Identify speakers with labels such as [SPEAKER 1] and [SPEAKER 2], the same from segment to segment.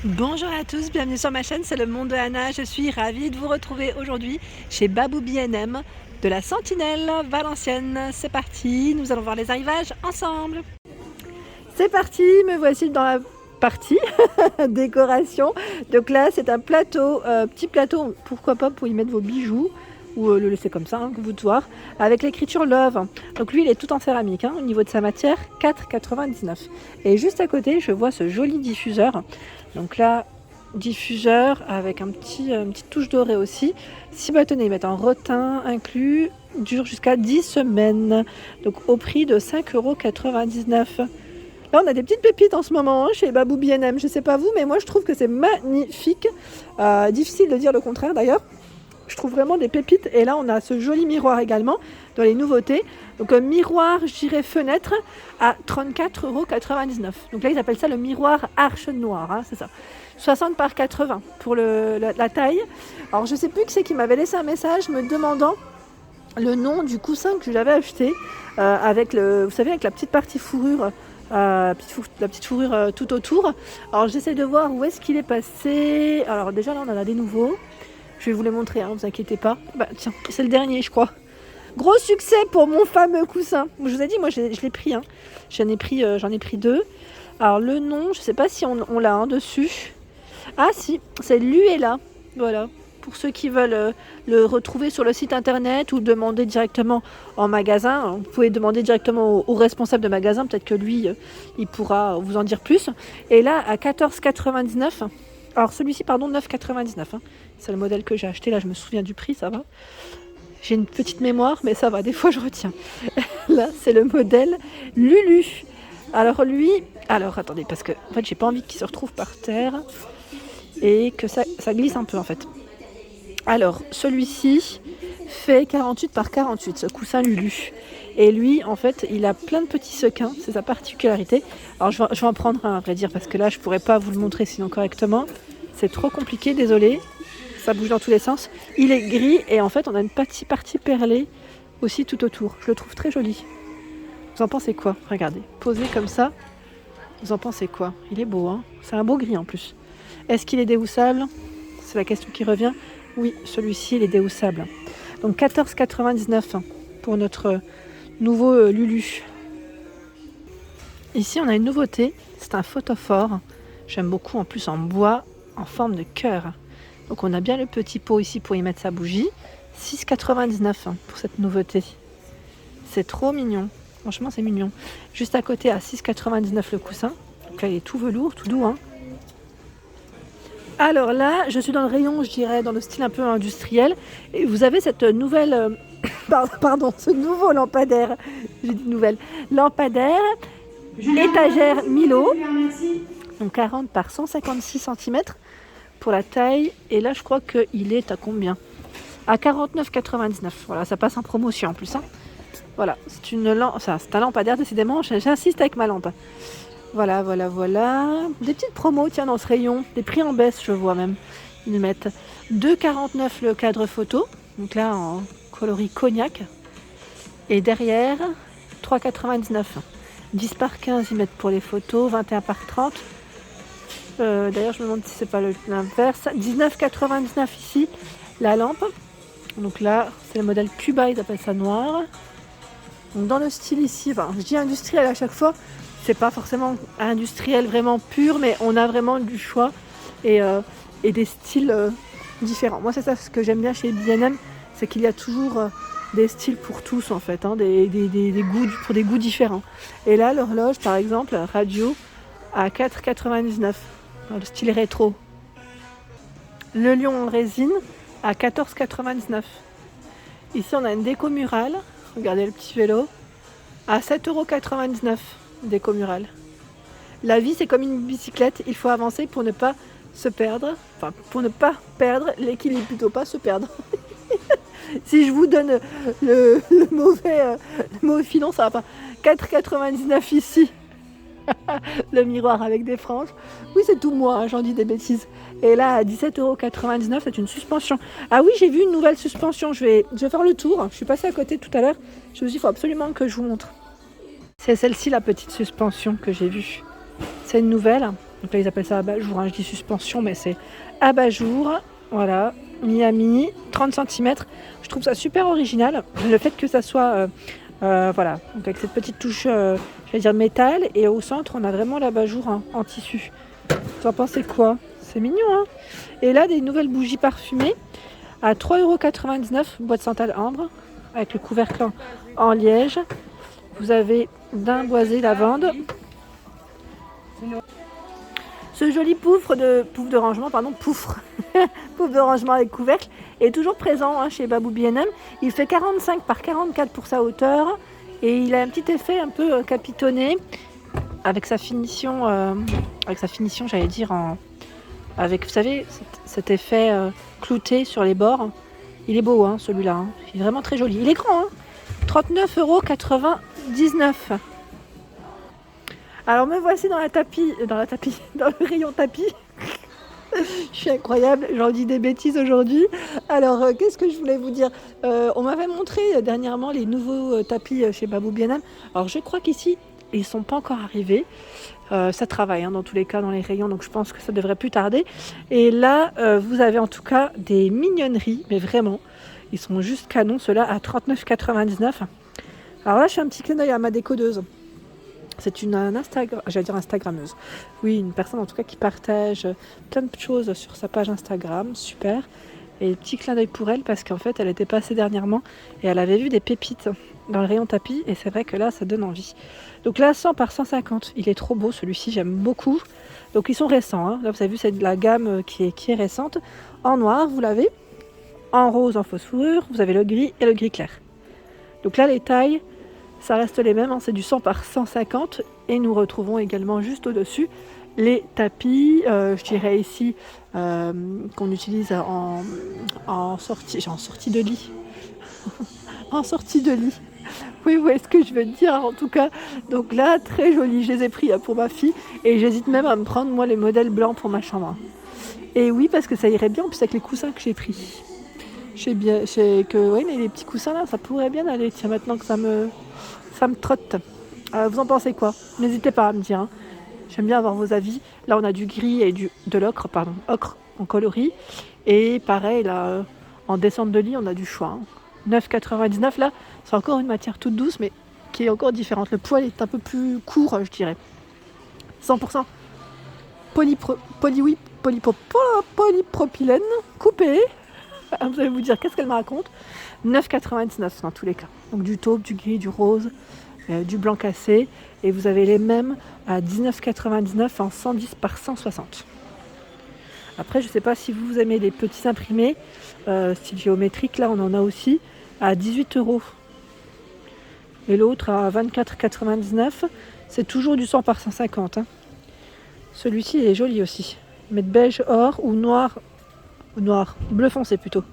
[SPEAKER 1] Bonjour à tous, bienvenue sur ma chaîne, c'est le monde de Anna. Je suis ravie de vous retrouver aujourd'hui chez Babou B&M de la Sentinelle Valenciennes. C'est parti, nous allons voir les arrivages ensemble. C'est parti, me voici dans la partie décoration. Donc là, c'est un plateau, petit plateau, pourquoi pas pour y mettre vos bijoux ou le laisser comme ça, que vous devez voir, avec l'écriture Love. Donc lui, il est tout en céramique, au niveau de sa matière, 4,99. Et juste à côté, je vois ce joli diffuseur. Donc là, diffuseur avec une petite touche dorée aussi. 6 bâtonnets, ils mettent en rotin inclus, dure jusqu'à 10 semaines. Donc au prix de 5,99 €. Là, on a des petites pépites en ce moment chez Babou B&M. Je ne sais pas vous, mais moi, je trouve que c'est magnifique. Difficile de dire le contraire d'ailleurs. Je trouve vraiment des pépites. Et là, on a ce joli miroir également dans les nouveautés. Donc, un miroir, je dirais fenêtre, à 34,99 €. Donc là, ils appellent ça le miroir arche noire. C'est ça. 60 par 80 pour la taille. Alors, je ne sais plus qui c'est qui m'avait laissé un message me demandant le nom du coussin que j'avais acheté avec vous savez, avec la petite partie fourrure. La petite fourrure tout autour. Alors, j'essaie de voir où est-ce qu'il est passé. Alors, déjà, là, on en a des nouveaux. Je vais vous les montrer, vous inquiétez pas. Tiens, c'est le dernier, je crois. Gros succès pour mon fameux coussin. Je vous ai dit, moi, je l'ai pris. J'en ai pris 2. Alors, le nom, je ne sais pas si on l'a dessus. Ah, si, c'est Luella. Voilà. Pour ceux qui veulent le retrouver sur le site internet ou demander directement en magasin. Vous pouvez demander directement au responsable de magasin. Peut-être que lui, il pourra vous en dire plus. Et là, à 14,99 €. Alors, celui-ci, 9,99 €. C'est le modèle que j'ai acheté. Là, je me souviens du prix, ça va. J'ai une petite mémoire, mais ça va. Des fois, je retiens. Là, c'est le modèle Lulu. Alors, lui... Alors, attendez, parce que en fait, j'ai pas envie qu'il se retrouve par terre et que ça glisse un peu, en fait. Alors, celui-ci fait 48 par 48, ce coussin Lulu. Et lui, en fait, il a plein de petits sequins. C'est sa particularité. Alors, je vais en prendre un, à vrai dire, parce que là, je pourrais pas vous le montrer sinon correctement. C'est trop compliqué, désolé. Ça bouge dans tous les sens. Il est gris et en fait, on a une petite partie perlée aussi tout autour. Je le trouve très joli. Vous en pensez quoi? Regardez, posé comme ça. Vous en pensez quoi? Il est beau, C'est un beau gris en plus. Est-ce qu'il est déhoussable? C'est la question qui revient. Oui, celui-ci, il est déhoussable. Donc 14,99 € pour notre nouveau Lulu. Ici, on a une nouveauté. C'est un photophore. J'aime beaucoup, en plus en bois, en forme de cœur. Donc on a bien le petit pot ici pour y mettre sa bougie. 6,99 € pour cette nouveauté. C'est trop mignon. Franchement, c'est mignon. Juste à côté, à 6,99 € le coussin. Donc là, il est tout velours, tout doux. Alors là, je suis dans le rayon, je dirais, dans le style un peu industriel. Et vous avez cette nouvelle... ce nouveau lampadaire. J'ai dit nouvelle. Lampadaire, étagère Milo. Donc 40 par 156 cm pour la taille. Et là, je crois qu'il est à combien? À 49,99 €. Voilà, ça passe en promotion en plus. Voilà, c'est un lampadaire, décidément. J'insiste avec ma lampe. Voilà. Des petites promos, tiens, dans ce rayon. Des prix en baisse, je vois même. Ils mettent 2,49 € le cadre photo. Donc là, en coloris cognac. Et derrière, 3,99 €. 10 par 15, ils mettent pour les photos. 21 par 30. D'ailleurs, je me demande si c'est pas l'inverse. 19,99 € ici, la lampe. Donc là, c'est le modèle Cuba, ils appellent ça noir. Donc dans le style ici, je dis industriel à chaque fois. C'est pas forcément industriel vraiment pur, mais on a vraiment du choix et des styles différents. Moi, c'est ça ce que j'aime bien chez B&M, c'est qu'il y a toujours des styles pour tous en fait, des goûts pour des goûts différents. Et là, l'horloge, par exemple, radio à 4,99 €, le style rétro. Le lion en résine à 14,99 €. Ici, on a une déco murale. Regardez le petit vélo à 7,99 €. Déco murale. La vie, c'est comme une bicyclette, il faut avancer pour ne pas se perdre. Enfin, pour ne pas perdre l'équilibre, plutôt pas se perdre. Si je vous donne le mauvais filon, ça va pas. 4,99 € ici. Le miroir avec des franges. Oui, c'est tout moi, j'en dis des bêtises. Et là, à 17,99 €, c'est une suspension. Ah oui, j'ai vu une nouvelle suspension. Je vais faire le tour. Je suis passée à côté tout à l'heure. Je me suis dit, il faut absolument que je vous montre. C'est celle-ci, la petite suspension que j'ai vue. C'est une nouvelle. Donc là ils appellent ça abat-jour, hein. Je dis suspension mais c'est abat-jour. Voilà, Miami, 30 cm. Je trouve ça super original. Le fait que ça soit voilà, donc avec cette petite touche je vais dire métal, et au centre on a vraiment l'abat-jour en tissu. Vous en pensez quoi? C'est mignon, hein? Et là des nouvelles bougies parfumées à 3,99 €, boîte santal ambre avec le couvercle en liège. Vous avez d'un boisé lavande. Ce joli poufre de rangement, poufre de rangement avec couvercle est toujours présent chez Babou B&M. Il fait 45 par 44 pour sa hauteur et il a un petit effet un peu capitonné avec sa finition, j'allais dire avec, vous savez, cet effet clouté sur les bords. Il est beau, celui-là. Il est vraiment très joli. Il est grand, 39,99 €. Alors me voici dans le rayon tapis. Je suis incroyable, j'en dis des bêtises aujourd'hui. Alors qu'est-ce que je voulais vous dire? On m'avait montré dernièrement les nouveaux tapis chez Babou B&M. Alors je crois qu'ici, ils ne sont pas encore arrivés. Ça travaille dans tous les cas dans les rayons, donc je pense que ça devrait plus tarder. Et là, vous avez en tout cas des mignonneries, mais vraiment, ils sont juste canons, ceux-là à 39,99 €. Alors là, je fais un petit clin d'œil à ma décodeuse. C'est une Instagrammeuse. Oui, une personne en tout cas qui partage plein de choses sur sa page Instagram, super. Et petit clin d'œil pour elle parce qu'en fait elle était passée dernièrement et elle avait vu des pépites dans le rayon tapis et c'est vrai que là ça donne envie. Donc là 100 par 150, il est trop beau celui-ci, j'aime beaucoup. Donc ils sont récents, là vous avez vu c'est de la gamme qui est récente. En noir vous l'avez, en rose en fausse fourrure, vous avez le gris et le gris clair. Donc là les tailles ça reste les mêmes, c'est du 100 par 150 et nous retrouvons également juste au-dessus les tapis, je dirais ici qu'on utilise en sortie de lit. En sortie de lit. Oui, vous voyez ce que je veux dire en tout cas. Donc là, très joli, je les ai pris pour ma fille et j'hésite même à me prendre moi les modèles blancs pour ma chambre. Et oui, parce que ça irait bien en plus avec les coussins que j'ai pris. Les petits coussins là, ça pourrait bien aller, tiens, maintenant que ça me trotte. Vous en pensez quoi? N'hésitez pas à me dire. J'aime bien avoir vos avis. Là, on a du gris et de l'ocre, ocre en coloris. Et pareil, là, en descente de lit, on a du choix. 9,99 €. Là, c'est encore une matière toute douce, mais qui est encore différente. Le poil est un peu plus court, je dirais. 100% polypropylène coupé. Vous allez vous dire, qu'est-ce qu'elle me raconte? 9,99 € dans tous les cas. Donc du taupe, du gris, du rose, du blanc cassé. Et vous avez les mêmes à 19,99 € en 110 par 160. Après, je ne sais pas si vous aimez les petits imprimés, style géométrique. Là, on en a aussi à 18 €. Et l'autre à 24,99 €. C'est toujours du 100 par 150. Celui-ci il est joli aussi. Mettre beige or ou noir, bleu foncé plutôt.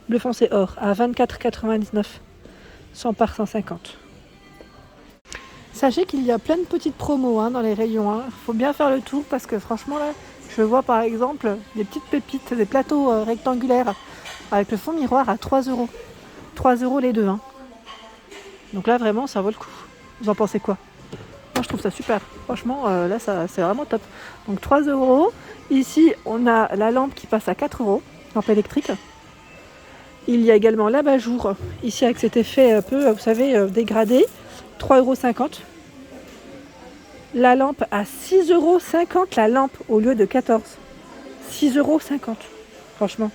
[SPEAKER 1] Bleu foncé or à 24,99 €, 100 par 150. Sachez qu'il y a plein de petites promos dans les rayons. Il faut bien faire le tour parce que franchement là, je vois par exemple des petites pépites, des plateaux rectangulaires avec le fond miroir à 3 €. 3 € les deux. Donc là vraiment ça vaut le coup. Vous en pensez quoi? Moi je trouve ça super. Franchement là ça, c'est vraiment top. Donc 3 €. Ici on a la lampe qui passe à 4 €, lampe électrique. Il y a également l'abat-jour, ici avec cet effet un peu, vous savez, dégradé, 3,50 €. La lampe à 6,50 € la lampe au lieu de 14 €. 6,50 €, franchement.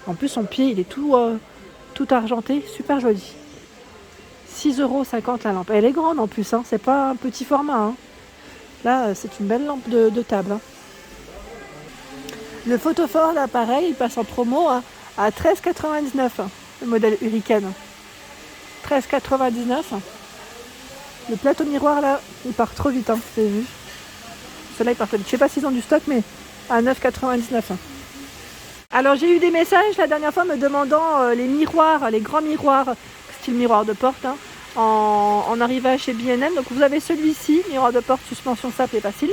[SPEAKER 1] En plus son pied il est tout argenté, super joli. 6,50 € la lampe. Elle est grande en plus, c'est pas un petit format. Là c'est une belle lampe de table. Le photophore là pareil, il passe en promo à 13,99 €, le modèle Hurricane. 13,99 €. Le plateau miroir là, il part trop vite, vous avez vu. Celui-là il part trop vite. Je sais pas s'ils ont du stock, mais à 9,99 €. Alors j'ai eu des messages la dernière fois me demandant les miroirs, les grands miroirs, style miroir de porte, en arrivage chez B&M. Donc vous avez celui-ci, miroir de porte, suspension simple et facile,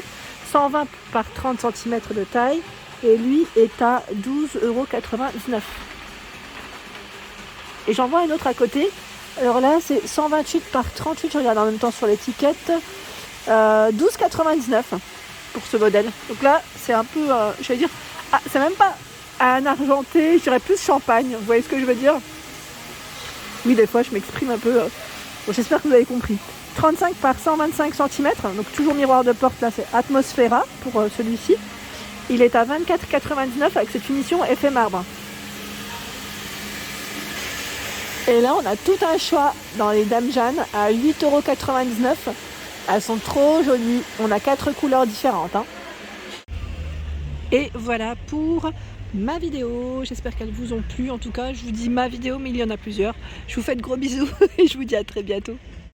[SPEAKER 1] 120 par 30 cm de taille. Et lui est à 12,99 €. Et j'en vois un autre à côté. Alors là, c'est 128 par 38. Je regarde en même temps sur l'étiquette. 12,99 €. pour ce modèle. Donc là, c'est un peu, je vais dire, c'est même pas un argenté, je dirais plus champagne. Vous voyez ce que je veux dire? Oui, des fois, je m'exprime un peu. Bon, j'espère que vous avez compris. 35 par 125 cm, donc toujours miroir de porte, là c'est Atmosphera pour celui-ci. Il est à 24,99 avec cette finition effet marbre. Et là on a tout un choix dans les Dames Jeanne à 8,99 €. Elles sont trop jolies, on a 4 couleurs différentes. Et voilà pour ma vidéo, j'espère qu'elles vous ont plu. En tout cas, je vous dis ma vidéo, mais il y en a plusieurs. Je vous fais de gros bisous et je vous dis à très bientôt.